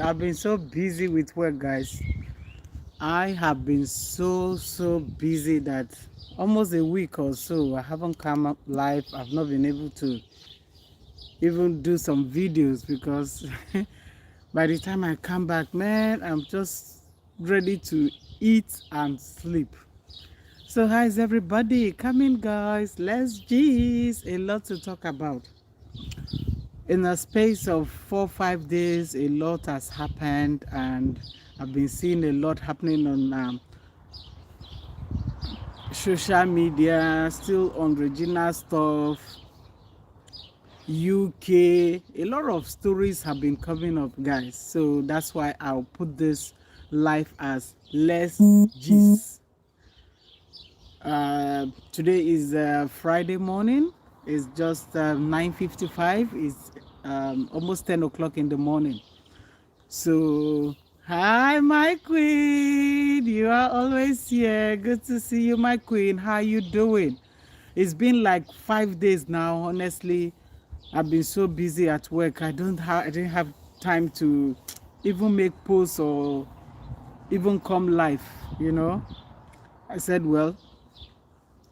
I've been so busy with work, guys. I have been so busy that almost a week or so I haven't come up live. I've not been able to even do some videos because by the time I come back, man, I'm just ready to eat and sleep. So how's everybody? Come in, guys. Let's gist. A lot to talk about. In a space of 4 5 days, a lot has happened, and I've been seeing a lot happening on social media, still on Regina stuff, UK. A lot of stories have been coming up, guys. So that's why I'll put this live as Let's Gist. Today is Friday morning. It's just 9:55. It's almost 10 o'clock in the morning. So, hi, my queen. You are always here. Good to see you, my queen. How you doing? It's been like 5 days now. Honestly, I've been so busy at work. I didn't have time to even make posts or even come live. You know, I said, well,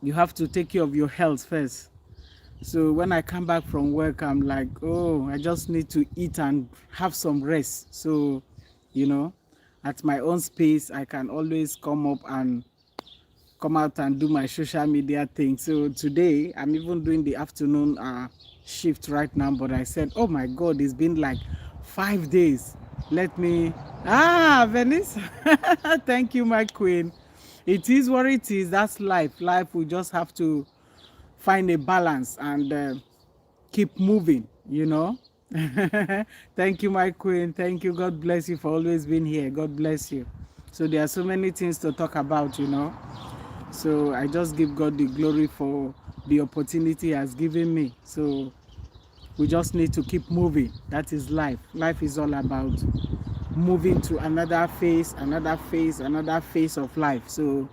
you have to take care of your health first. So when I come back from work, I'm like, oh, I just need to eat and have some rest. So, you know, at my own space, I can always come out and do my social media thing. So today, I'm even doing the afternoon shift right now. But I said, oh my God, it's been like 5 days. Let me, Venice, thank you, my queen. It is what it is. That's life. Life, we just have to find a balance and keep moving, you know. Thank you, my queen. Thank you. God bless you for always being here. God bless you. So there are so many things to talk about, you know. So I just give God the glory for the opportunity he has given me. So we just need to keep moving. That is life. Life is all about moving to another phase, another phase of life. So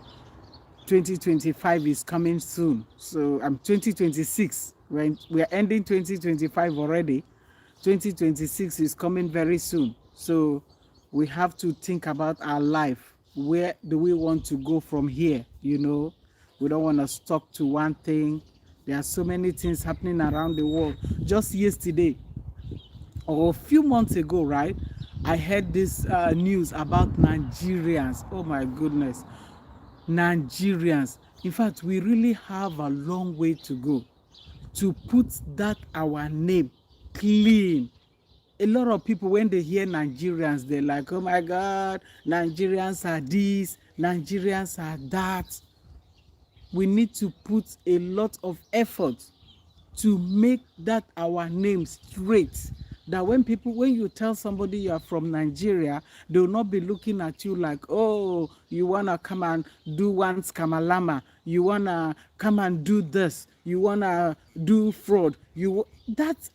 2025 is coming soon. So I'm 2026. We're ending 2025 already. 2026 is coming very soon. So we have to think about our life. Where do we want to go from here? You know, we don't want to stuck to one thing. There are so many things happening around the world. Just yesterday or a few months ago, right? I heard this news about Nigerians. Oh my goodness. Nigerians. In fact, we really have a long way to go to put that our name clean. A lot of people, when they hear Nigerians, they're like, oh my God, Nigerians are this, Nigerians are that. We need to put a lot of effort to make that our name straight, that when you tell somebody you are from Nigeria, they will not be looking at you like, oh, you want to come and do one scamalama, you want to come and do this, you want to do fraud.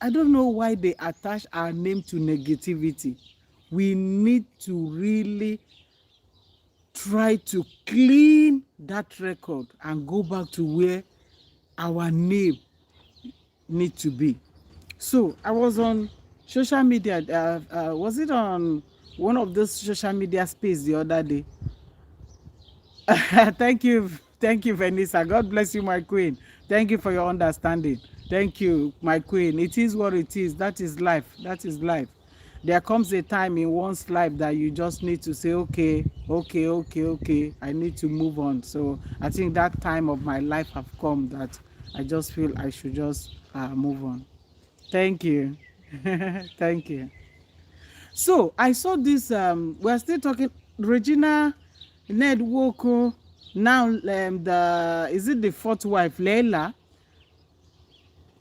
I don't know why they attach our name to negativity. We need to really try to clean that record and go back to where our name need to be. So I was on social media. Was it on one of those social media space the other day? Thank you, Vanessa. God bless you, my queen. Thank you for your understanding. Thank you, my queen. It is what it is. That is life. That is life. There comes a time in one's life that you just need to say, okay. I need to move on. So I think that time of my life have come that I just feel I should just move on. Thank you. Thank you. So I saw this. We're still talking. Regina Ned Woko. Now, the is it the fourth wife, Leila?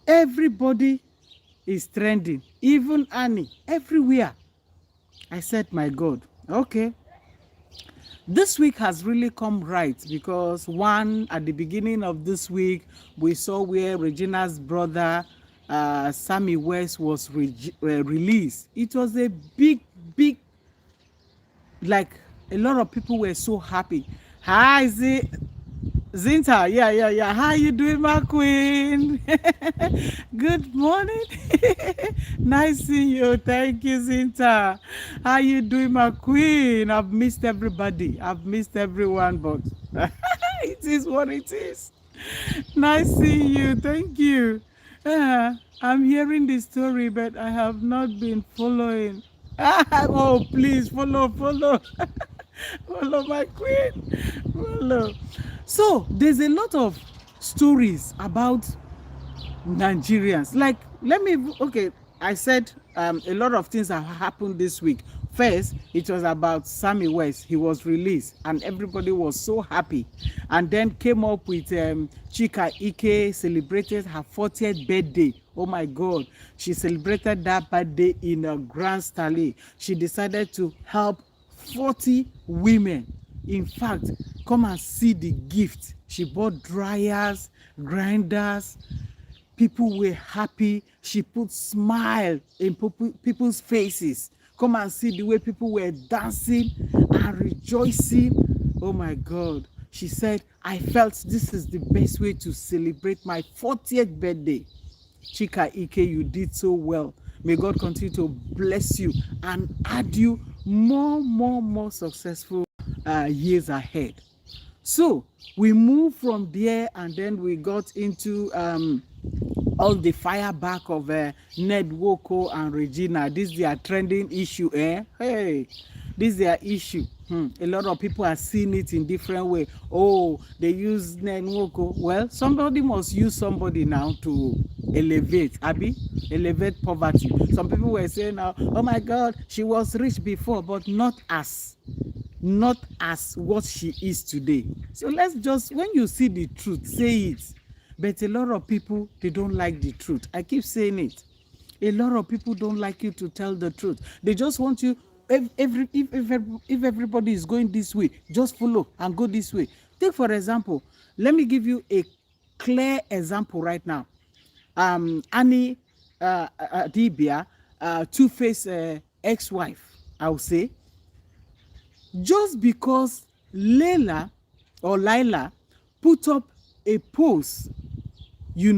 Everybody is trending. Even Annie. Everywhere. I said, my God. Okay. This week has really come right because one, at the beginning of this week, we saw where Regina's brother, Sammy West, was released. It was a big, like a lot of people were so happy. Hi, is it? Zinta, yeah. How you doing, my queen? Good morning. Nice seeing you. Thank you, Zinta. How you doing, my queen? I've missed everybody. I've missed everyone, but it is what it is. Nice seeing you. Thank you. I'm hearing the story, but I have not been following. Oh, please follow. Follow my queen. Follow. So there's a lot of stories about Nigerians. Like, let me, okay, I said a lot of things have happened this week. First, it was about Sammy West. He was released and everybody was so happy. And then came up with Chika Ike celebrated her 40th birthday. Oh my God. She celebrated that birthday in a grand style. She decided to help 40 women. In fact, come and see the gift. She bought dryers, grinders. People were happy. She put smile in people's faces. Come and see the way people were dancing and rejoicing. Oh my God. She said, I felt this is the best way to celebrate my 40th birthday. Chika Ike, you did so well. May God continue to bless you and add you more successful years ahead. So we moved from there and then we got into all the fire back of Ned Nwoko and Regina. This is their trending issue, eh? Hey, this is their issue. A lot of people are seeing it in different way. Oh, they use Ned Nwoko. Well, somebody must use somebody now to elevate, elevate poverty. Some people were saying now, oh my God, she was rich before, but not as what she is today. So let's just, when you see the truth, say it. But a lot of people, they don't like the truth. I keep saying it. A lot of people don't like you to tell the truth. They just want you, if everybody is going this way, just follow and go this way. Take for example, let me give you a clear example right now. Annie Adibia, Two-Face ex-wife, I would say, just because Lila put up a post, she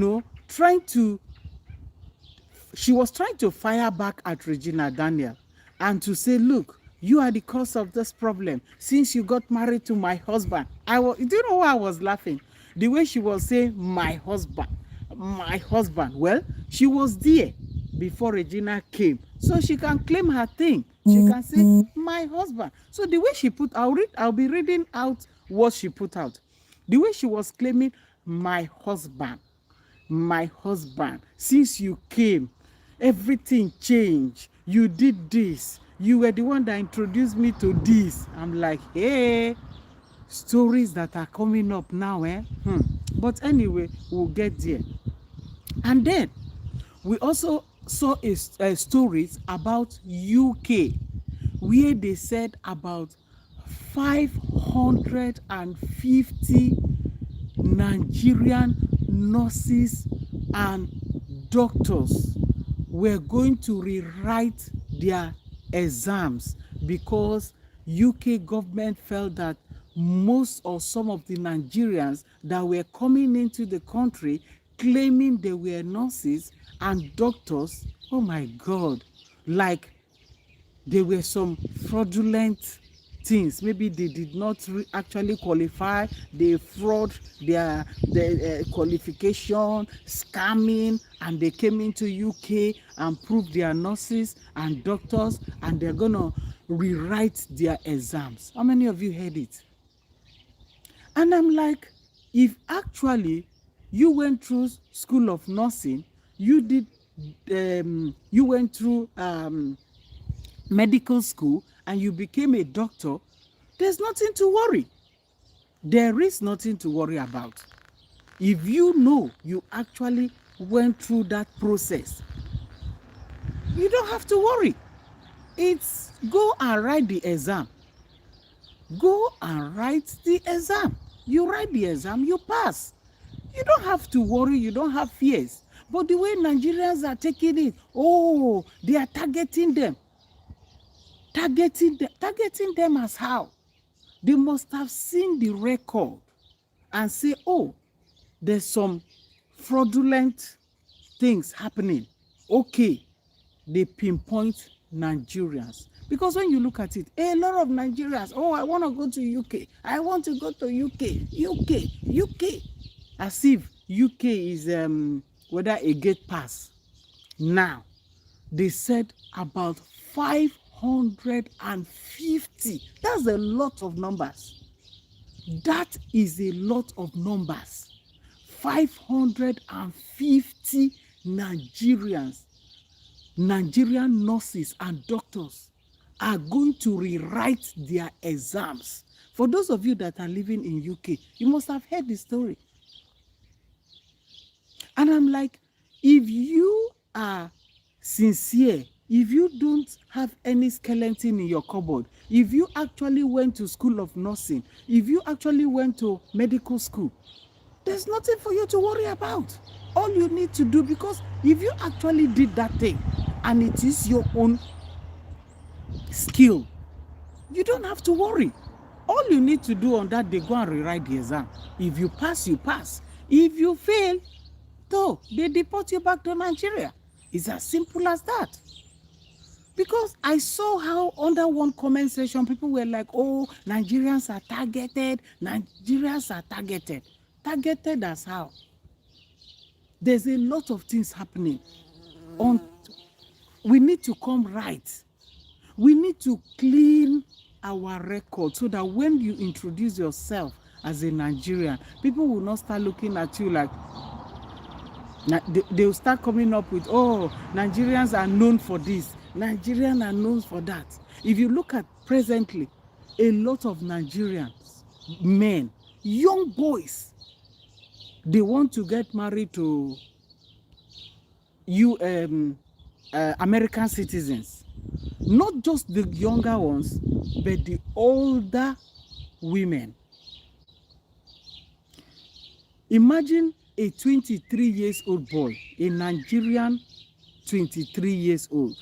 was trying to fire back at Regina Daniel and to say, look, you are the cause of this problem since you got married to my husband. Do you know why I was laughing? The way she was saying my husband. Well, she was there before Regina came, so she can claim her thing. She can say my husband. So the way she put, I'll be reading out what she put out. The way she was claiming my husband, since you came, everything changed. You did this. You were the one that introduced me to this. I'm like, hey, stories that are coming up now, eh? But anyway, we'll get there. And then we also saw stories about UK, where they said about 550 Nigerian nurses and doctors were going to rewrite their exams because UK government felt that most or some of the Nigerians that were coming into the country claiming they were nurses and doctors, oh my God, like there were some fraudulent things. Maybe they did not actually qualify. They fraud their qualification, scamming, and they came into UK and proved they are nurses and doctors, and they're gonna rewrite their exams. How many of you heard it? And I'm like, if actually you went through school of nursing, you went through medical school and you became a doctor, there's nothing to worry. There is nothing to worry about. If you know you actually went through that process, you don't have to worry. It's go and write the exam. Go and write the exam. You write the exam, you pass. You don't have to worry, you don't have fears. But the way Nigerians are taking it, oh, they are targeting them. Targeting them as how? They must have seen the record and say, oh, there's some fraudulent things happening. Okay, they pinpoint Nigerians. Because when you look at it, a lot of Nigerians, oh, I want to go to UK. I want to go to UK. As if UK is whether a gate pass. Now, they said about 550. That's a lot of numbers. That is a lot of numbers. 550 Nigerians, Nigerian nurses and doctors are going to rewrite their exams. For those of you that are living in UK, you must have heard the story. And I'm like, if you are sincere, if you don't have any skeleton in your cupboard, if you actually went to school of nursing, if you actually went to medical school, there's nothing for you to worry about. All you need to do, because if you actually did that thing and it is your own skill, you don't have to worry. All you need to do on that day, go and rewrite the exam. If you pass, you pass. If you fail, though, they deport you back to Nigeria. It's as simple as that. Because I saw how under one comment section, people were like, oh, Nigerians are targeted. Nigerians are targeted. Targeted as how? There's a lot of things happening. We need to come right. We need to clean our record so that when you introduce yourself as a Nigerian, people will not start looking at you like, they'll start coming up with, oh, Nigerians are known for this, Nigerians are known for that. If you look at presently, a lot of Nigerians, men, young boys, they want to get married to American citizens. Not just the younger ones, but the older women. Imagine a 23 years old boy, a Nigerian 23 years old.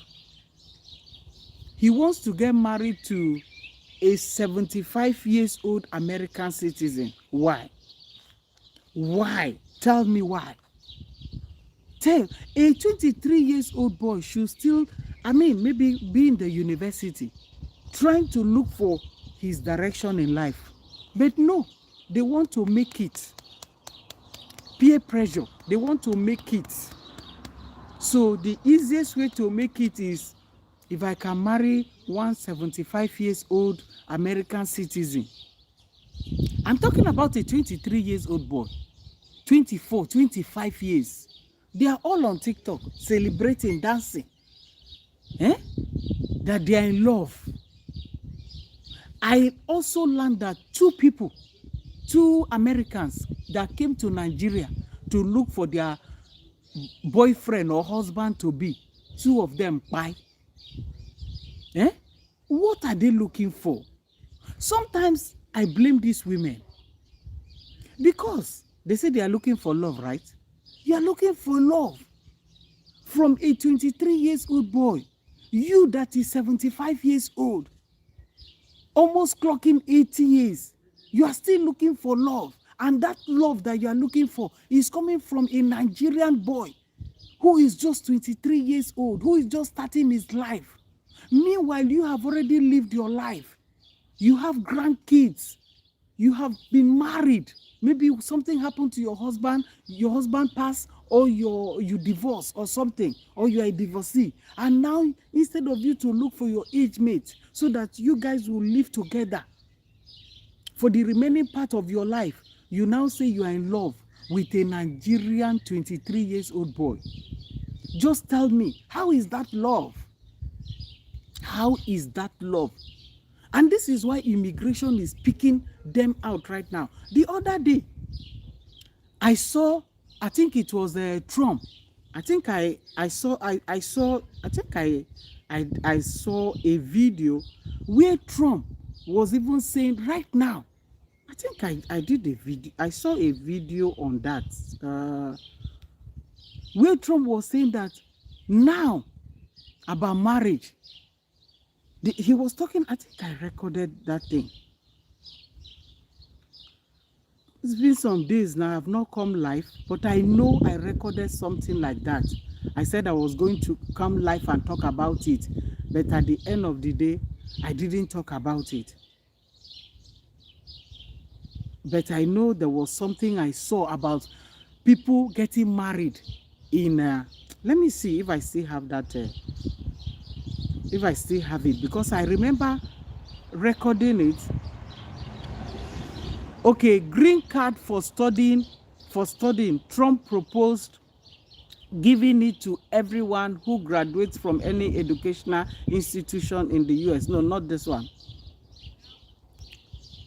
He wants to get married to a 75 years old American citizen. Why? Why? Tell me why. Tell a 23 years old boy should still, maybe be in the university, trying to look for his direction in life. But no, they want to make it. Peer pressure, they want to make it. So the easiest way to make it is, if I can marry one 75 years old American citizen. I'm talking about a 23 years old boy, 24, 25 years. They are all on TikTok celebrating, dancing. That they are in love. I also learned that two Americans that came to Nigeria to look for their boyfriend or husband to be, two of them buy. What are they looking for? Sometimes I blame these women because they say they are looking for love, right? You are looking for love from a 23 years old boy. You that is 75 years old, almost clocking 80 years. You are still looking for love. And that love that you are looking for is coming from a Nigerian boy who is just 23 years old, who is just starting his life. Meanwhile, you have already lived your life. You have grandkids. You have been married. Maybe something happened to your husband passed, or you divorced or something, or you are a divorcee. And now, instead of you to look for your age mate so that you guys will live together for the remaining part of your life, you now say you are in love with a Nigerian 23 years old boy. Just tell me, how is that love? How is that love? And this is why immigration is picking them out right now. The other day, I saw, I think it was Trump. I think I saw a video where Trump was even saying right now. I think I did a video. I saw a video on that where Trump was saying that now about marriage. He was talking, I think I recorded that thing. It's been some days now. I've not come live, but I know I recorded something like that. I said I was going to come live and talk about it, but at the end of the day, I didn't talk about it. But I know there was something I saw about people getting married in let me see if I still have that if I still have it, because I remember recording it. Okay, green card for studying. Trump proposed giving it to everyone who graduates from any educational institution in the US. No, not this one.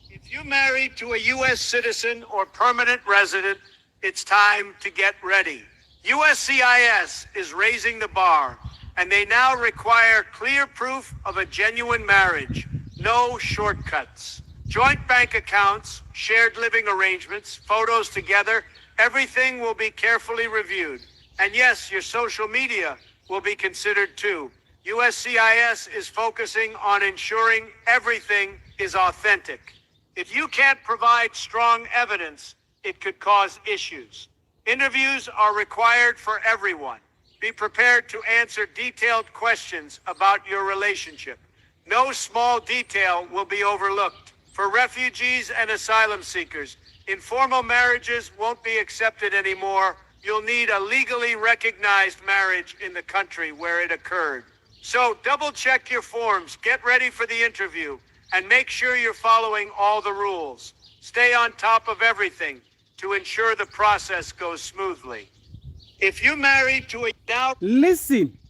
If you're married to a U.S. citizen or permanent resident, it's time to get ready. USCIS is raising the bar, and they now require clear proof of a genuine marriage. No shortcuts. Joint bank accounts, shared living arrangements, photos together, everything will be carefully reviewed. And yes, your social media will be considered too. USCIS is focusing on ensuring everything is authentic. If you can't provide strong evidence, it could cause issues. Interviews are required for everyone. Be prepared to answer detailed questions about your relationship. No small detail will be overlooked. For refugees and asylum seekers, informal marriages won't be accepted anymore. You'll need a legally recognized marriage in the country where it occurred. So double check your forms, get ready for the interview, and make sure you're following all the rules. Stay on top of everything to ensure the process goes smoothly. If you're married to a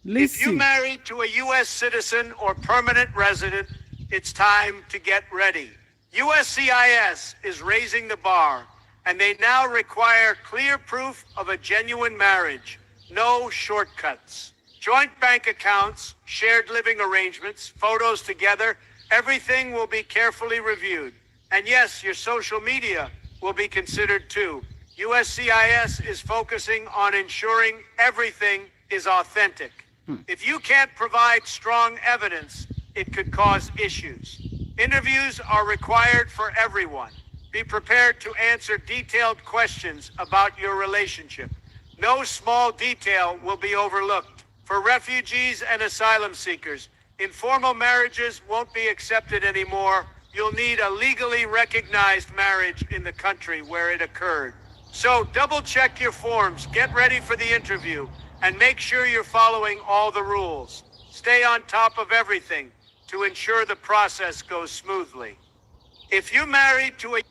If you're married to a U.S. citizen or permanent resident, it's time to get ready. USCIS is raising the bar, and they now require clear proof of a genuine marriage. No shortcuts. Joint bank accounts, shared living arrangements, photos together, everything will be carefully reviewed. And yes, your social media will be considered too. USCIS is focusing on ensuring everything is authentic. If you can't provide strong evidence, it could cause issues. Interviews are required for everyone. Be prepared to answer detailed questions about your relationship. No small detail will be overlooked. For refugees and asylum seekers, informal marriages won't be accepted anymore. You'll need a legally recognized marriage in the country where it occurred. So double check your forms, get ready for the interview, and make sure you're following all the rules. Stay on top of everything to ensure the process goes smoothly. If you're married to a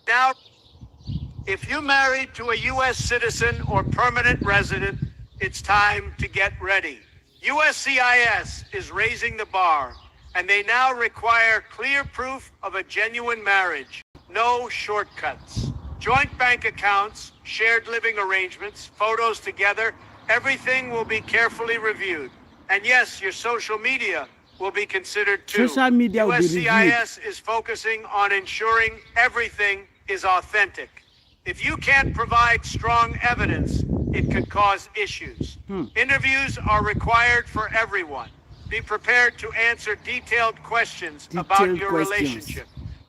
U.S. citizen or permanent resident, it's time to get ready. USCIS is raising the bar, and they now require clear proof of a genuine marriage. No shortcuts. Joint bank accounts, shared living arrangements, photos together, everything will be carefully reviewed. And yes, your social media will be considered too. Social media will be reviewed. USCIS is focusing on ensuring everything is authentic. If you can't provide strong evidence, it could cause issues. Interviews are required for everyone. Be prepared to answer detailed questions about your relationship.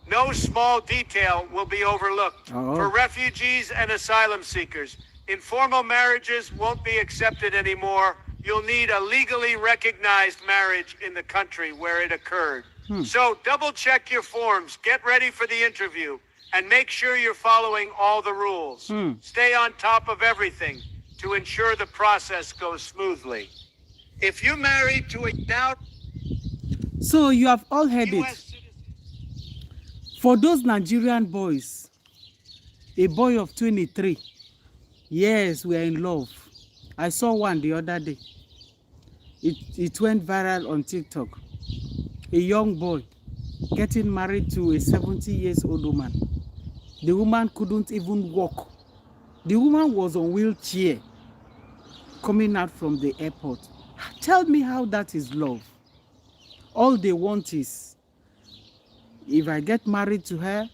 No small detail will be overlooked. For refugees and asylum seekers, informal marriages won't be accepted anymore. You'll need a legally recognized marriage in the country where it occurred. So double check your forms, get ready for the interview, and make sure you're following all the rules. Stay on top of everything to ensure the process goes smoothly. If you're married to a So you have all heard it. For those Nigerian boys, a boy of 23, yes, we are in love. I saw one the other day. It went viral on TikTok. A young boy getting married to a 70 years old woman. The woman couldn't even walk. The woman was on wheelchair coming out from the airport. Tell me how that is love. All they want is, if I get married to her,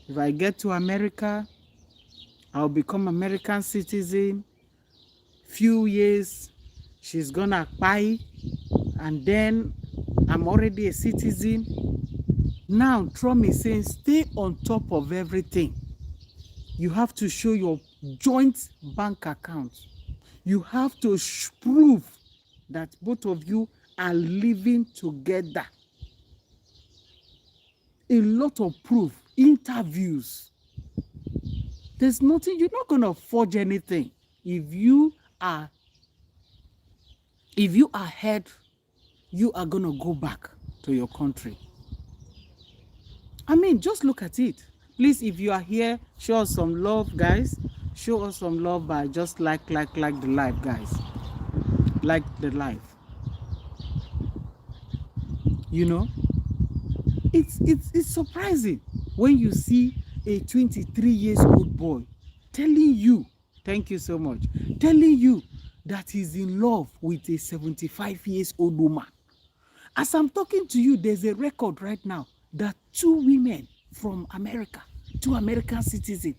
if I get to America, I'll become American citizen. Few years, she's gonna buy, and then I'm already a citizen. Now Trump is saying, stay on top of everything. You have to show your joint bank account. You have to prove that both of you are living together. A lot of proof, interviews. There's nothing, you're not going to forge anything. If you are ahead, you are going to go back to your country. I mean, just look at it. Please, if you are here, show us some love, guys. Show us some love by just like the live, guys. Like the live. You know, it's surprising when you see a 23 years old boy telling you, thank you so much, telling you that he's in love with a 75 years old woman. As I'm talking to you, there's a record right now that 2 women from America, 2 American citizens,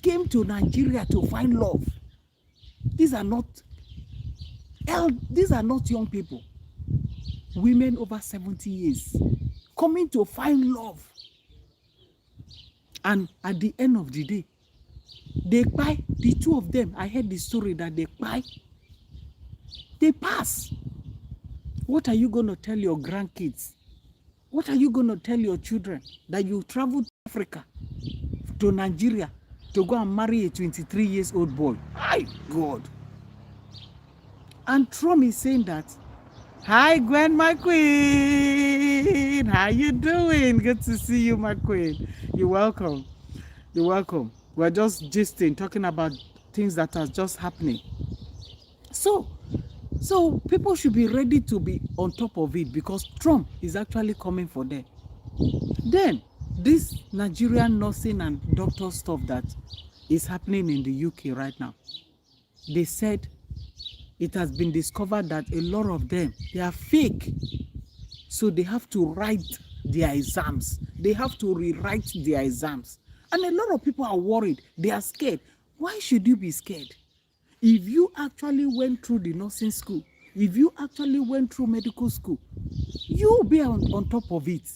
came to Nigeria to find love. These are not young people. Women over 70 years coming to find love. And at the end of the day, they buy, the 2 of them, I heard the story that they buy, they pass. What are you going to tell your grandkids? What are you going to tell your children? That you traveled to Africa, to Nigeria, to go and marry a 23 years old boy? My God. And Trump is saying that, hi, Gwen, my queen. How you doing? Good to see you, my queen. You're welcome. You're welcome. We're just gisting, talking about things that are just happening. So people should be ready to be on top of it, because Trump is actually coming for them. Then, this Nigerian nursing and doctor stuff that is happening in the UK right now, they said it has been discovered that a lot of them, they are fake. So they have to write their exams. They have to rewrite their exams. And a lot of people are worried. They are scared. Why should you be scared? If you actually went through the nursing school, if you actually went through medical school, you'll be on top of it.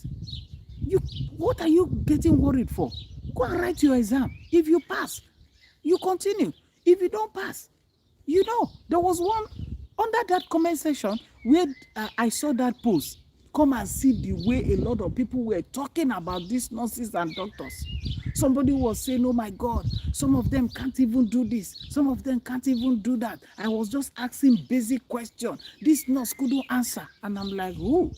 What are you getting worried for? Go and write your exam. If you pass, you continue. If you don't pass, you know, there was one under that comment section where I saw that post. Come and see the way a lot of people were talking about these nurses and doctors. Somebody was saying, oh my God, some of them can't even do this. Some of them can't even do that. I was just asking basic questions. This nurse couldn't answer. And I'm like, oh,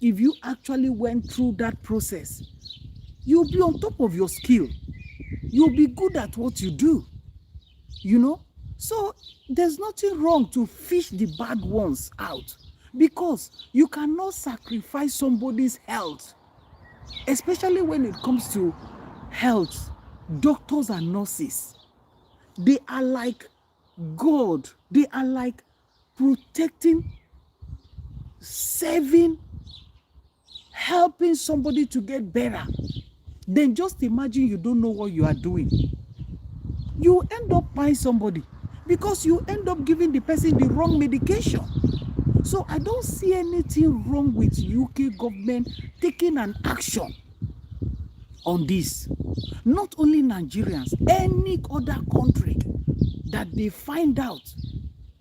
if you actually went through that process, you'll be on top of your skill. You'll be good at what you do, you know? So there's nothing wrong to fish the bad ones out, because you cannot sacrifice somebody's health, especially when it comes to health. Doctors and nurses, they are like God. They are like protecting, saving, helping somebody to get better. Then just imagine you don't know what you are doing. You end up buying somebody because you end up giving the person the wrong medication. So I don't see anything wrong with UK government taking an action on this. Not only Nigerians, any other country that they find out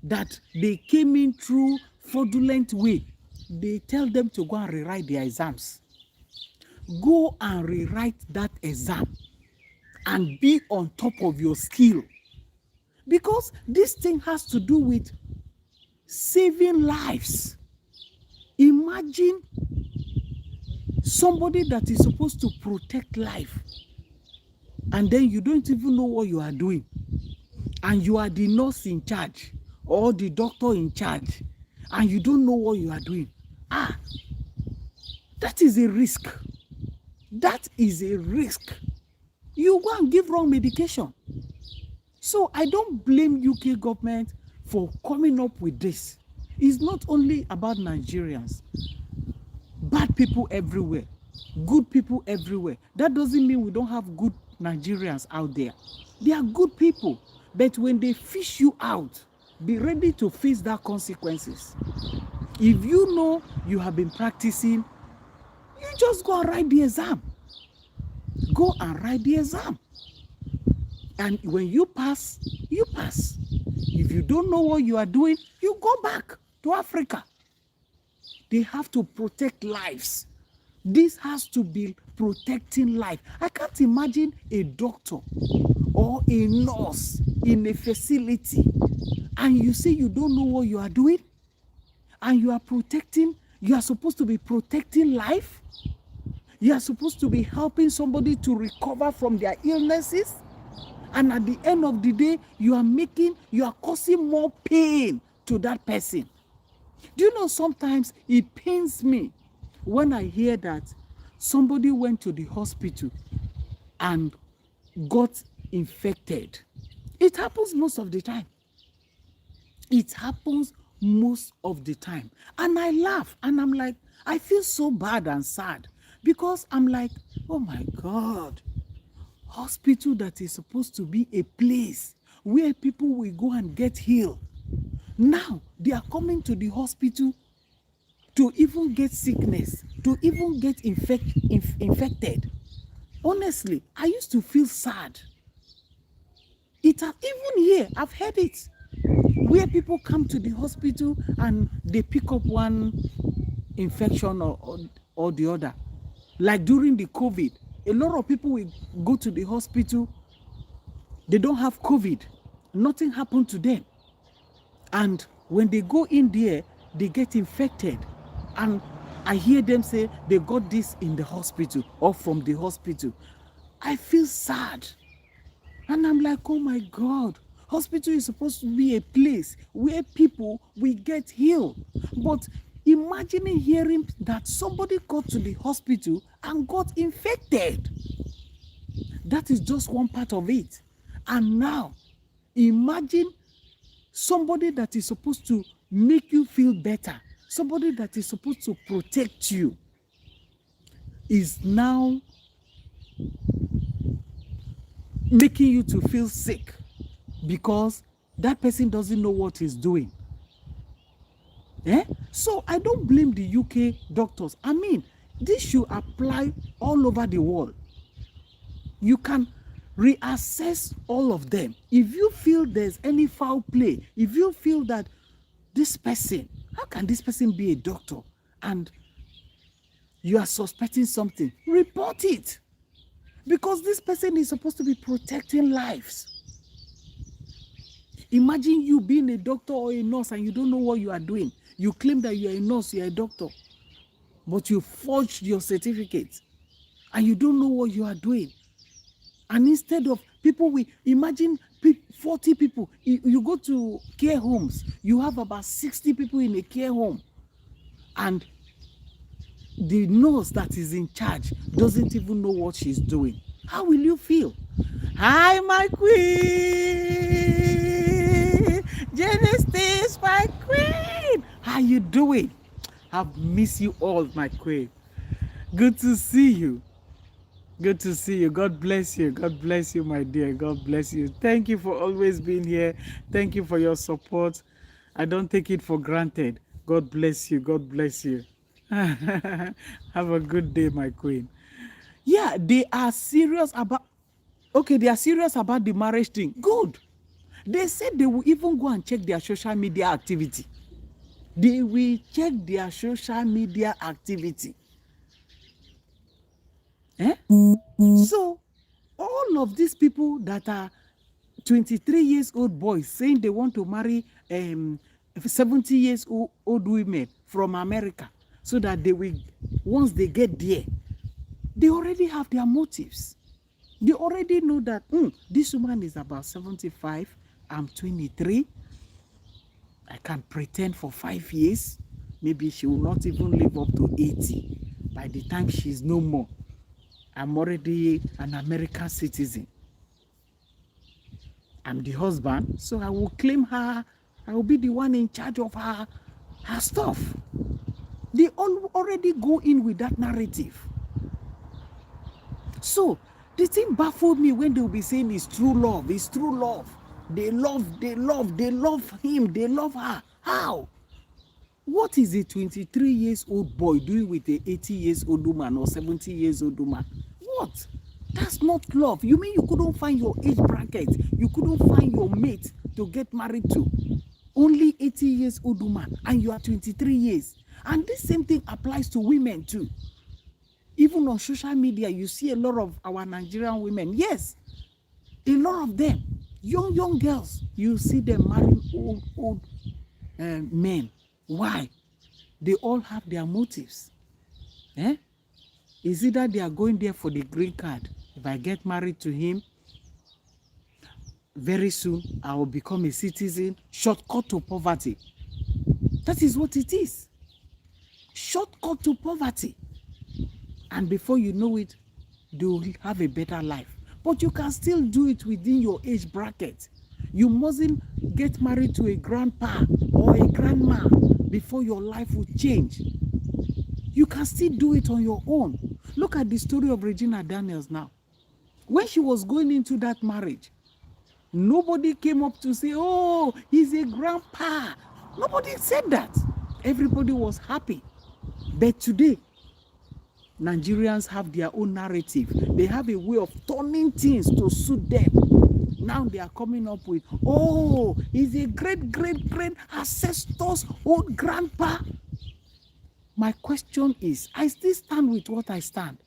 that they came in through fraudulent way, they tell them to go and rewrite their exams. Go and rewrite that exam and be on top of your skill. Because this thing has to do with saving lives. Imagine somebody that is supposed to protect life, and then you don't even know what you are doing, and you are the nurse in charge or the doctor in charge, and you don't know what you are doing. That is a risk. That is a risk. You go and give wrong medication. So I don't blame UK government for coming up with this. It's not only about Nigerians. Bad people everywhere. Good people everywhere. That doesn't mean we don't have good Nigerians out there. They are good people. But when they fish you out, be ready to face that consequences. If you know you have been practicing, you just go and write the exam. Go and write the exam. And when you pass, you pass. If you don't know what you are doing, you go back to Africa. They have to protect lives. This has to be protecting life. I can't imagine a doctor or a nurse in a facility and you say you don't know what you are doing and you are supposed to be protecting life. You are supposed to be helping somebody to recover from their illnesses. And at the end of the day, you are causing more pain to that person. Do you know, sometimes it pains me when I hear that somebody went to the hospital and got infected. It happens most of the time. It happens most of the time. And I laugh and I'm like, I feel so bad and sad because I'm like, oh my God, hospital that is supposed to be a place where people will go and get healed. Now they are coming to the hospital to even get sickness, to even get infected. Honestly, I used to feel sad. It has, even here, I've heard it, where people come to the hospital and they pick up one infection or the other. Like during the COVID, a lot of people will go to the hospital, they don't have COVID, nothing happened to them. And when they go in there, they get infected. And I hear them say they got this in the hospital or from the hospital. I feel sad. And I'm like, oh my God, hospital is supposed to be a place where people will get healed. But imagining hearing that somebody got to the hospital and got infected. That is just one part of it. And now, imagine somebody that is supposed to make you feel better, somebody that is supposed to protect you, is now making you to feel sick because that person doesn't know what he's doing. So I don't blame the UK doctors. I mean, this should apply all over the world. You can reassess all of them. If you feel there's any foul play, if you feel that this person, how can this person be a doctor and you are suspecting something, report it. Because this person is supposed to be protecting lives. Imagine you being a doctor or a nurse and you don't know what you are doing. You claim that you are a nurse, you are a doctor, but you forged your certificate and you don't know what you are doing. And instead of people, we imagine 40 people, you go to care homes, you have about 60 people in a care home, and the nurse that is in charge doesn't even know what she's doing. How will you feel? Hi, my queen. Genesis, my queen. How you doing? I've missed you all, my queen. Good to see you. Good to see you. God bless you. God bless you, my dear. God bless you. Thank you for always being here. Thank you for your support. I don't take it for granted. God bless you. God bless you. Have a good day, my queen. Yeah, they are serious about, they are serious about the marriage thing. Good. They said they will even go and check their social media activity. They will check their social media activity. So, all of these people that are 23 years old boys saying they want to marry 70 years old women from America, so that they will, once they get there, they already have their motives. They already know that this woman is about 75, I'm 23. I can pretend for 5 years. Maybe she will not even live up to 80. By the time she's no more, I'm already an American citizen. I'm the husband, so I will claim her. I will be the one in charge of her stuff. They all already go in with that narrative. So the thing baffled me when they will be saying it's true love, it's true love. They love him, they love her. How? What is a 23 years old boy doing with a 80 years old woman or 70 years old woman? What? That's not love. You mean you couldn't find your age bracket? You couldn't find your mate to get married to? Only 80 years old woman, and you are 23 years. And this same thing applies to women too. Even on social media, you see a lot of our Nigerian women. Yes, a lot of them, young girls, you see them marrying old men. Why? They all have their motives. Is either they are going there for the green card. If I get married to him, very soon I will become a citizen. Shortcut to poverty. That is what it is. Shortcut to poverty. And before you know it, they will have a better life. But you can still do it within your age bracket. You mustn't get married to a grandpa or a grandma before your life will change. You can still do it on your own. Look at the story of Regina Daniels now. When she was going into that marriage, nobody came up to say, oh, he's a grandpa. Nobody said that. Everybody was happy. But today, Nigerians have their own narrative. They have a way of turning things to suit them. Now they are coming up with, oh, he's a great ancestor's old grandpa. My question is, I still stand with what I stand.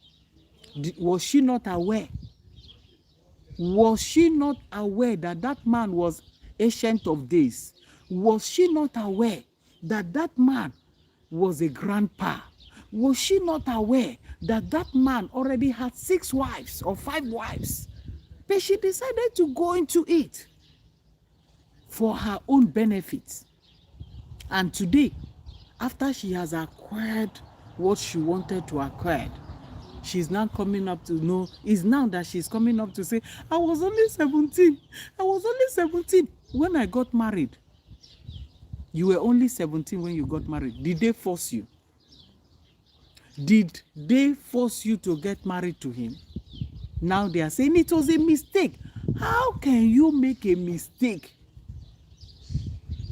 Was she not aware? Was she not aware that that man was ancient of days? Was she not aware that that man was a grandpa? Was she not aware that that man already had 6 wives or 5 wives? But she decided to go into it for her own benefit. And today, after she has acquired what she wanted to acquire, she's now coming up to know, it's now that she's coming up to say, I was only 17. I was only 17 when I got married. You were only 17 when you got married. Did they force you? Did they force you to get married to him? Now they are saying it was a mistake. How can you make a mistake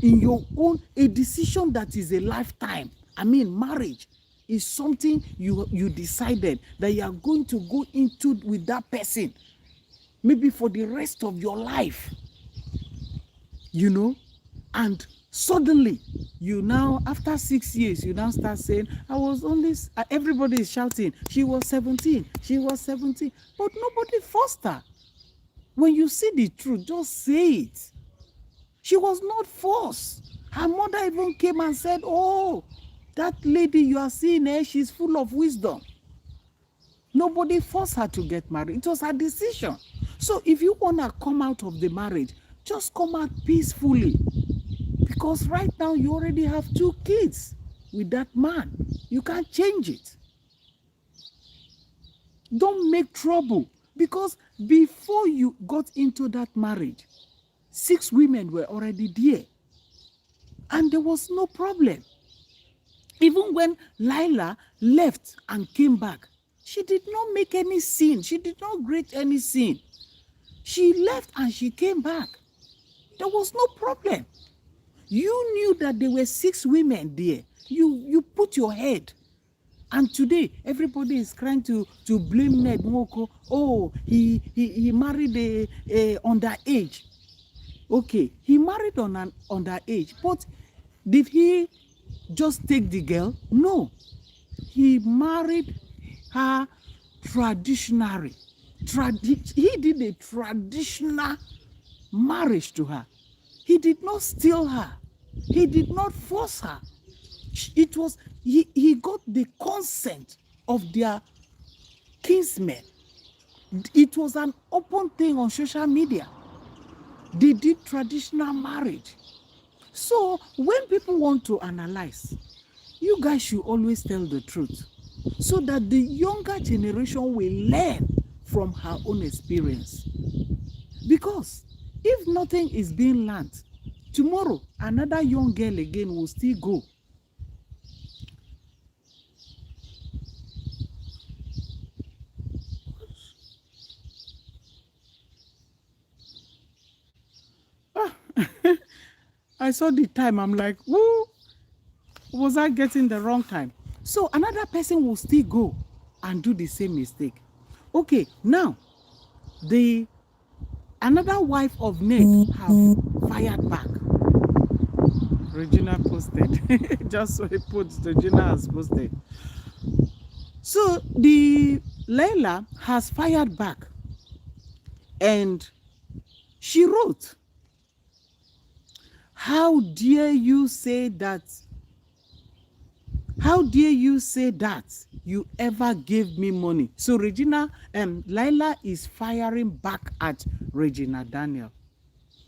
in your own, a decision that is a lifetime? I mean, marriage is something you decided that you are going to go into with that person, maybe for the rest of your life, you know, and suddenly you now, after 6 years, you now start saying, I was only, everybody is shouting, she was 17, she was 17, but nobody forced her. When you see the truth, just say it. She was not forced. Her mother even came and said, oh, that lady you are seeing, she's full of wisdom. Nobody forced her to get married. It was her decision. So if you want to come out of the marriage, just come out peacefully. Because right now you already have 2 kids with that man. You can't change it. Don't make trouble. Because before you got into that marriage, 6 women were already there. And there was no problem. Even when Lila left and came back, she did not make any sin. She did not create any sin. She left and she came back. There was no problem. You knew that there were 6 women there. You put your head. And today, everybody is trying to blame Ned Nwoko. Oh, he married a underage. Okay, he married on an underage. But did he just take the girl? No. He married her traditionally. He did a traditional marriage to her. He did not steal her. He did not force her. It was, he got the consent of their kinsmen. It was an open thing on social media. They did traditional marriage. So when people want to analyze, you guys should always tell the truth so that the younger generation will learn from her own experience. Because if nothing is being learned, tomorrow another young girl again will still go. I saw the time, I'm like, woo, was I getting the wrong time? So another person will still go and do the same mistake. Okay, now the another wife of Ned have fired back. Regina posted. Just so he put, Regina has posted. So the Layla has fired back, and she wrote, how dare you say that? How dare you say that you ever gave me money? So Regina, Layla is firing back at Regina Daniel,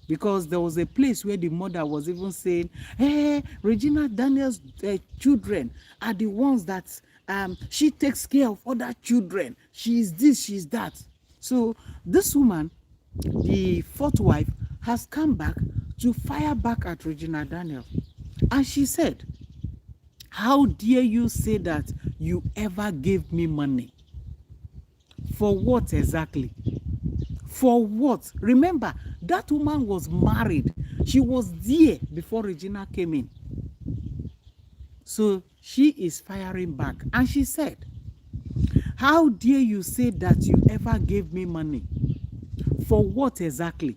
because there was a place where the mother was even saying, hey, Regina Daniel's children are the ones that she takes care of other children. She is this, she is that. So this woman, the fourth wife, has come back to fire back at Regina Daniel. And she said, how dare you say that you ever gave me money? For what exactly? For what? Remember, that woman was married. She was there before Regina came in. So she is firing back. And she said, how dare you say that you ever gave me money? For what exactly?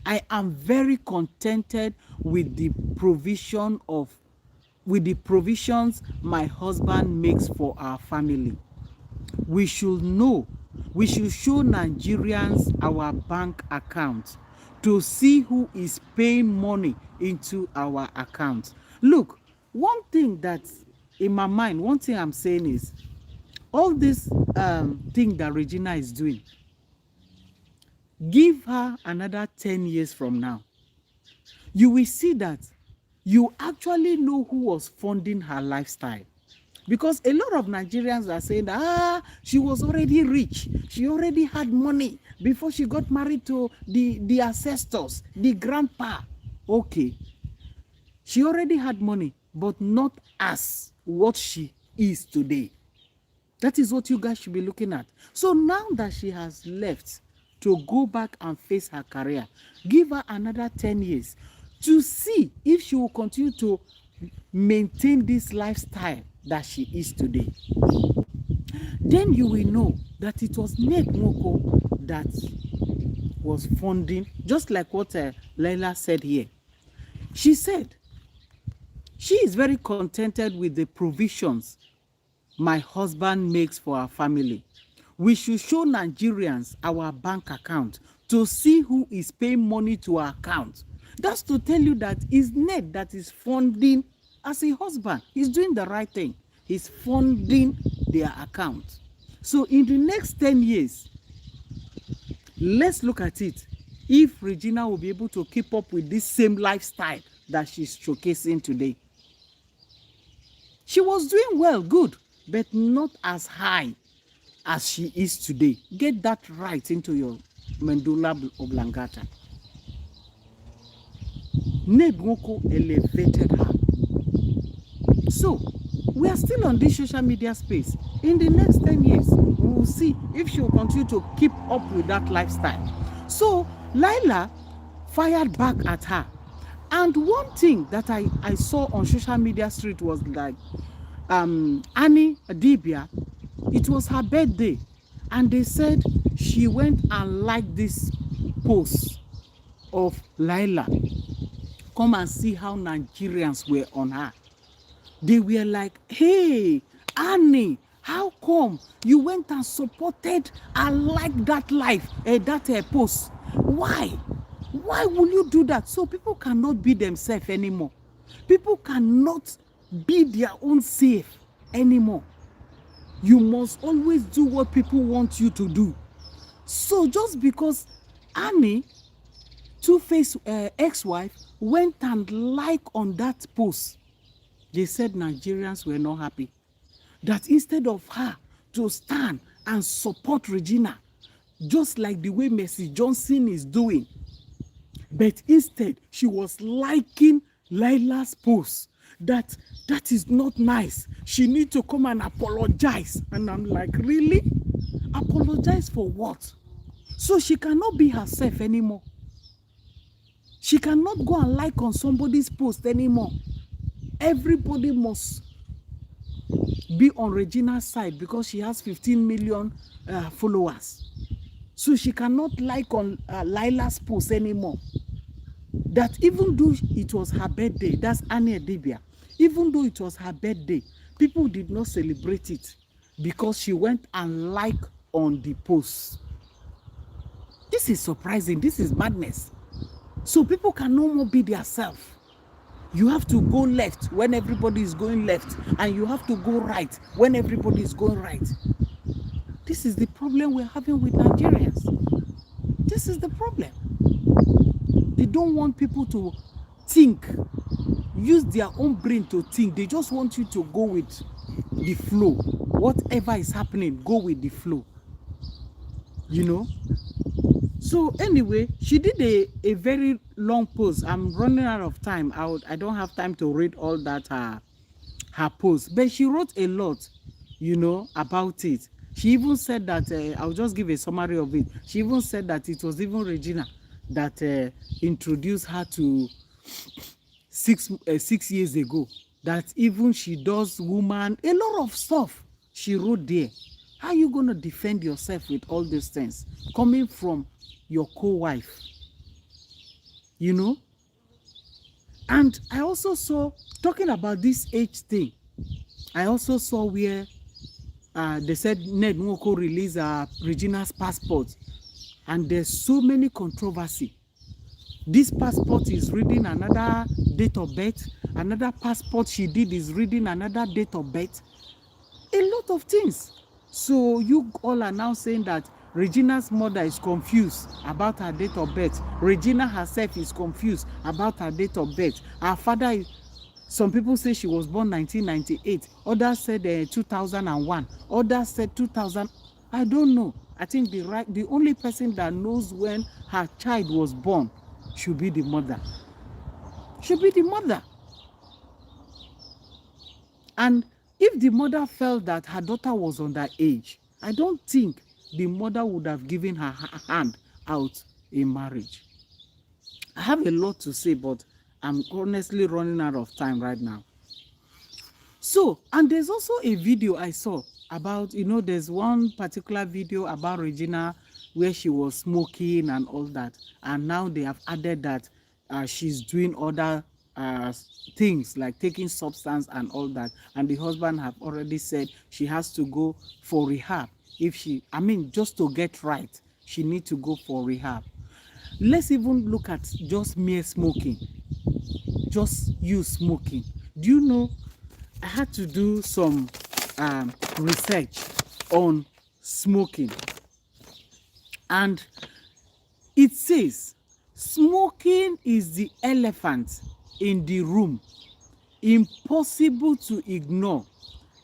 I am very contented with the provisions my husband makes for our family. We should show Nigerians our bank account to see who is paying money into our account. Look, one thing that in my mind, one thing I'm saying is, all this thing that Regina is doing, give her another 10 years from now, you will see that you actually know who was funding her lifestyle. Because a lot of Nigerians are saying that, she was already rich. She already had money before she got married to the ancestors, the grandpa. Okay. She already had money, but not as what she is today. That is what you guys should be looking at. So now that she has left to go back and face her career, give her another 10 years to see if she will continue to maintain this lifestyle that she is today. Then you will know that it was Ned Nwoko that was funding, just like what Layla said here. She said she is very contented with the provisions my husband makes for our family. We should show Nigerians our bank account to see who is paying money to our account. That's to tell you that it's Ned that is funding. As a husband, he's doing the right thing. He's funding their account. So in the next 10 years, let's look at it. If Regina will be able to keep up with this same lifestyle that she's showcasing today. She was doing well, good, but not as high as she is today. Get that right into your medulla oblongata. Ned Nwoko elevated her. So, we are still on this social media space. In the next 10 years, we will see if she will continue to keep up with that lifestyle. So, Layla fired back at her. And one thing that I saw on social media street was like, Annie Adibia, it was her birthday. And they said she went and liked this post of Layla. Come and see how Nigerians were on her. They were like, hey, Annie, how come you went and supported and liked that post? Why? Why will you do that? So people cannot be themselves anymore. People cannot be their own self anymore. You must always do what people want you to do. So just because Annie, Two-Face ex-wife, went and liked on that post, they said Nigerians were not happy. That instead of her to stand and support Regina, just like the way Mercy Johnson is doing, but instead she was liking Layla's post. That is not nice. She needs to come and apologize. And I'm like, really? Apologize for what? So she cannot be herself anymore. She cannot go and like on somebody's post anymore. Everybody must be on Regina's side because she has 15 million followers. So she cannot like on Lila's post anymore. That even though it was her birthday, that's Annie Adibia, even though it was her birthday, people did not celebrate it because she went and liked on the post. This is surprising. This is madness. So people can no more be themselves. You have to go left when everybody is going left, and you have to go right when everybody is going right. This is the problem we're having with Nigerians. This is the problem. They don't want people to think, use their own brain to think. They just want you to go with the flow. Whatever is happening, go with the flow. You know? So anyway, she did a very long post. I'm running out of time. I don't have time to read all that her post. But she wrote a lot, you know, about it. She even said that, I'll just give a summary of it. She even said that it was even Regina that introduced her to 6 years ago. That even she does woman, a lot of stuff she wrote there. How are you going to defend yourself with all these things coming from your co-wife? You know? And I also saw, talking about this age thing, I also saw where they said Ned Nwoko released Regina's passport, and there's so many controversy. This passport is reading another date of birth. Another passport she did is reading another date of birth. A lot of things. So you all are now saying that Regina's mother is confused about her date of birth. Regina herself is confused about her date of birth. Her father is, some people say she was born 1998. Others said 2001. Others said 2000. I don't know. I think the only person that knows when her child was born should be the mother. Should be the mother. And if the mother felt that her daughter was underage, I don't think the mother would have given her hand out in marriage. I have a lot to say, but I'm honestly running out of time right now. So, and there's also a video I saw about, you know, there's one particular video about Regina where she was smoking and all that. And now they have added that she's doing other things like taking substance and all that. And the husband have already said she has to go for rehab. If she, I mean, just to get right, she need to go for rehab. Let's even look at just mere smoking. Just you smoking. Do you know, I had to do some research on smoking. And it says, smoking is the elephant in the room, impossible to ignore,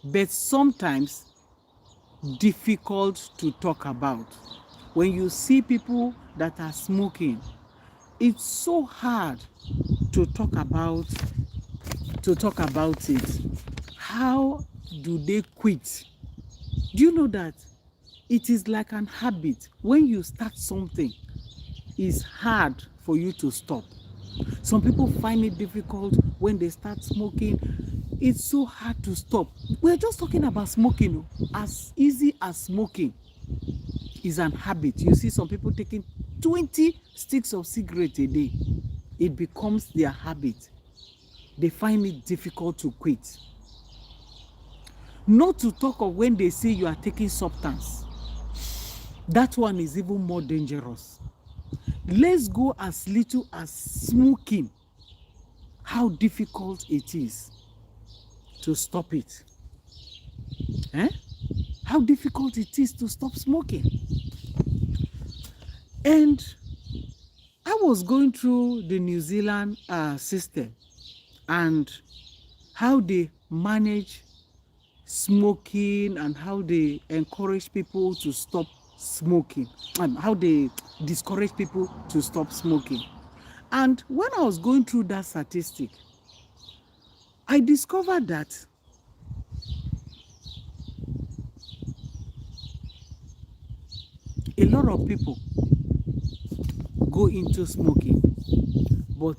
but sometimes difficult to talk about. When you see people that are smoking, it's so hard to talk about it. How do they quit? Do you know that it is like an habit? When you start something, it's hard for you to stop. Some people find it difficult when they start smoking. It's so hard to stop. We're just talking about smoking. As easy as smoking is an habit. You see some people taking 20 sticks of cigarette a day. It becomes their habit. They find it difficult to quit. Not to talk of when they say you are taking substance. That one is even more dangerous. Let's go as little as smoking. How difficult it is to stop it. How difficult it is to stop smoking. And I was going through the New Zealand system and how they manage smoking and how they encourage people to stop smoking and how they discourage people to stop smoking. And when I was going through that statistic, I discovered that a lot of people go into smoking, but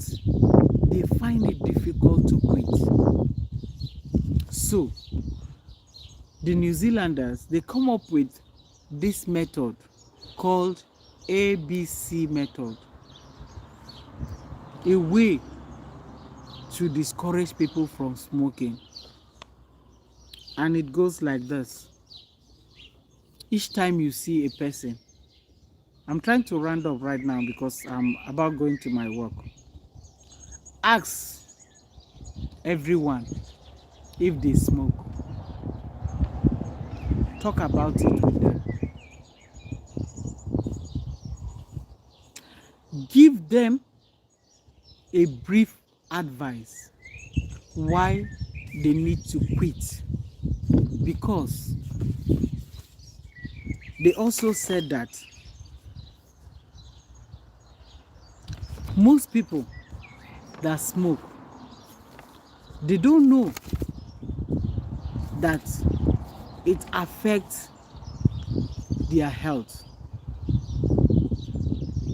they find it difficult to quit. So the New Zealanders, they come up with this method called ABC method, a way to discourage people from smoking. And it goes like this. Each time you see a person, I'm trying to round up right now because I'm about going to my work. Ask everyone if they smoke. Talk about it with them. Give them a brief advice why they need to quit, because they also said that most people that smoke, they don't know that it affects their health.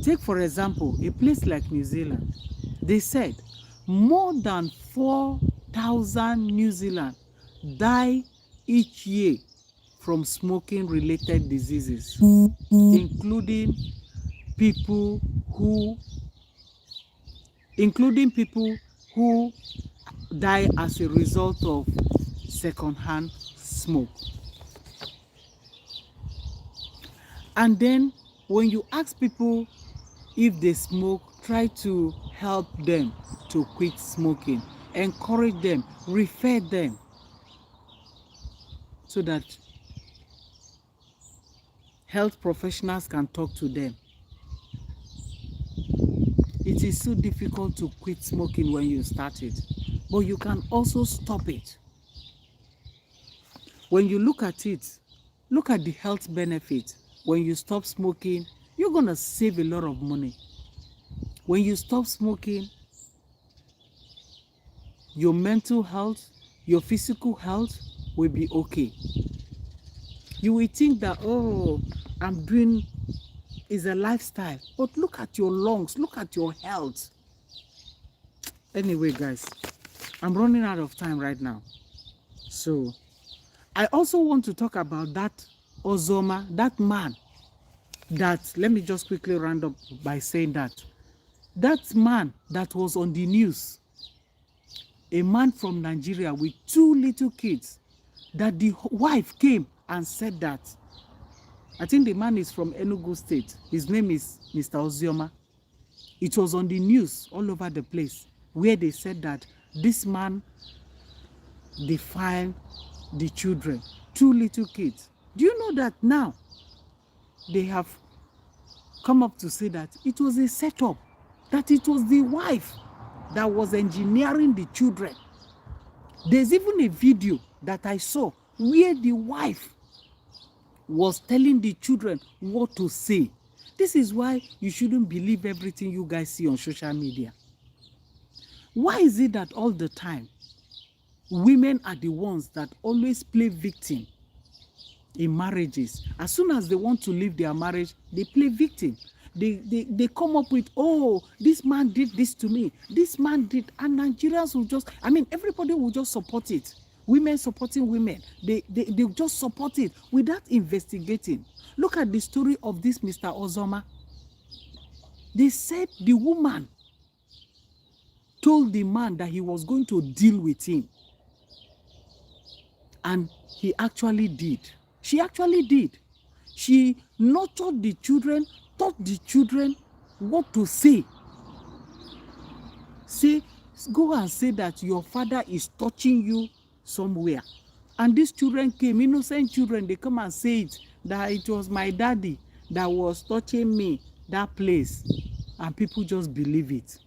Take for example a place like New Zealand. They said more than 4,000 New Zealand die each year from smoking related diseases, including people who die as a result of secondhand smoke. And then when you ask people if they smoke, try to help them to quit smoking, encourage them, refer them, so that health professionals can talk to them. It is so difficult to quit smoking when you start it, but you can also stop it. When you look at it, look at the health benefit. When you stop smoking, you're gonna save a lot of money. When you stop smoking, your mental health, your physical health will be okay. You will think that, oh, I'm doing is a lifestyle, but look at your lungs, look at your health. Anyway, guys, I'm running out of time right now. So I also want to talk about that Ozoma, that man that, let me just quickly round up by saying that man that was on the news, a man from Nigeria with 2 little kids, that the wife came and said that, I think the man is from Enugu State. His name is Mr. Ozioma. It was on the news all over the place where they said that this man defiled the children, 2 little kids. Do you know that now they have come up to say that it was a setup, that it was the wife that was engineering the children? There's even a video that I saw where the wife was telling the children what to say. This is why you shouldn't believe everything you guys see on social media. Why is it that all the time women are the ones that always play victim in marriages? As soon as they want to leave their marriage, they play victim. They come up with, oh, this man did this to me, this man did, and Nigerians will just, I mean, everybody will just support it. Women supporting women, they just support it without investigating. Look at the story of this Mr. Ozoma. They said the woman told the man that he was going to deal with him, and he actually did. She actually did. She nurtured the children, taught the children what to say. Say, go and say that your father is touching you somewhere. And these children came, innocent children, they come and say it, that it was my daddy that was touching me that place. And people just believe it.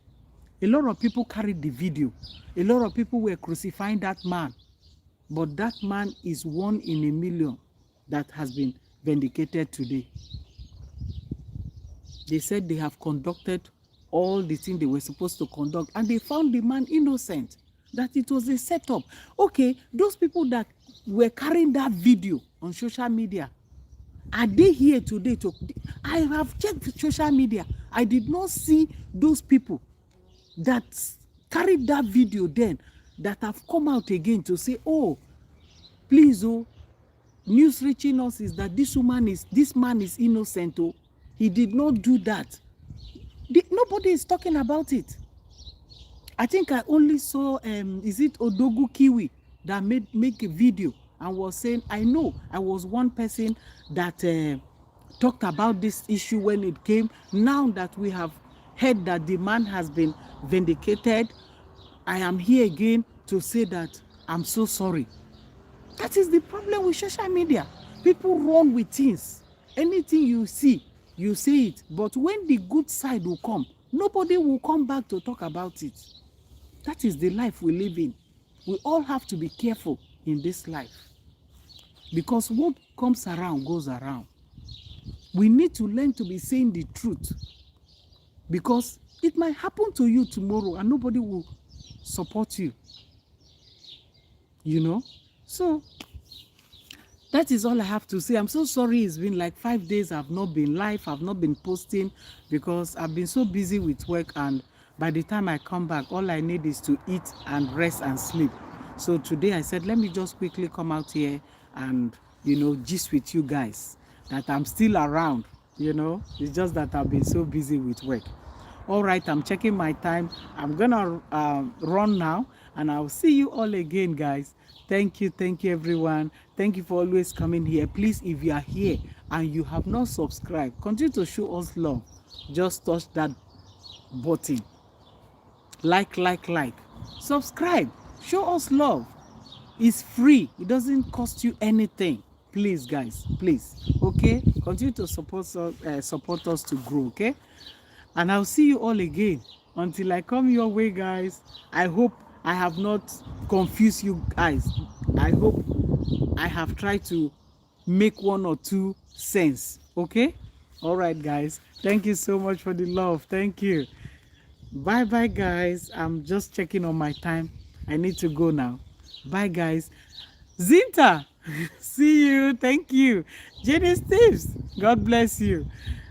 A lot of people carried the video. A lot of people were crucifying that man. But that man is 1 in a million that has been vindicated today. They said they have conducted all the things they were supposed to conduct, and they found the man innocent, that it was a setup. Okay, those people that were carrying that video on social media, are they here today? I have checked social media. I did not see those people that carried that video then that have come out again to say, oh, please, oh, news reaching us is that this man is innocent. Oh, he did not do that. Nobody is talking about it. I think I only saw is it Odogu Kiwi that make a video and was saying, I know I was one person that talked about this issue when it came. Now that we have heard that the man has been vindicated, I am here again to say that I'm so sorry. That is the problem with social media. People run with things. Anything you see, you say it. But when the good side will come, nobody will come back to talk about it. That is the life we live in. We all have to be careful in this life. Because what comes around goes around. We need to learn to be saying the truth. Because it might happen to you tomorrow and nobody will support you. You know? So, that is all I have to say. I'm so sorry it's been like 5 days I've not been live, I've not been posting because I've been so busy with work, and by the time I come back, all I need is to eat and rest and sleep. So today I said, let me just quickly come out here and, you know, gist with you guys that I'm still around, you know. It's just that I've been so busy with work. All right, I'm checking my time. I'm gonna run now, and I'll see you all again, guys. Thank you everyone. Thank you for always coming here. Please, if you are here and you have not subscribed, continue to show us love. Just touch that button, like, subscribe, show us love. It's free, it doesn't cost you anything. Please guys, please, okay, continue to support us to grow, okay? And I'll see you all again until I come your way, guys. I hope I have not confused you guys. I hope I have tried to make 1 or 2 sense, okay? All right, guys, thank you so much for the love. Thank you. Bye bye, guys. I'm just checking on my time. I need to go now. Bye, guys. Zinta, see you. Thank you. Jenny Steves, God bless you.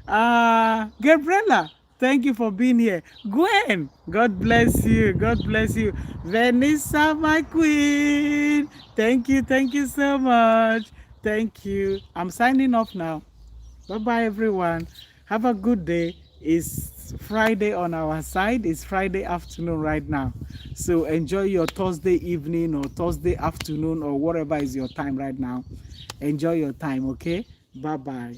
Gabriela, thank you for being here. Gwen, God bless you. God bless you. Vanessa, my queen, thank you so much. Thank you. I'm signing off now. Bye bye, everyone. Have a good day. It's Friday on our side. It's Friday afternoon right now. So enjoy your Thursday evening or Thursday afternoon or whatever is your time right now. Enjoy your time, okay? Bye bye.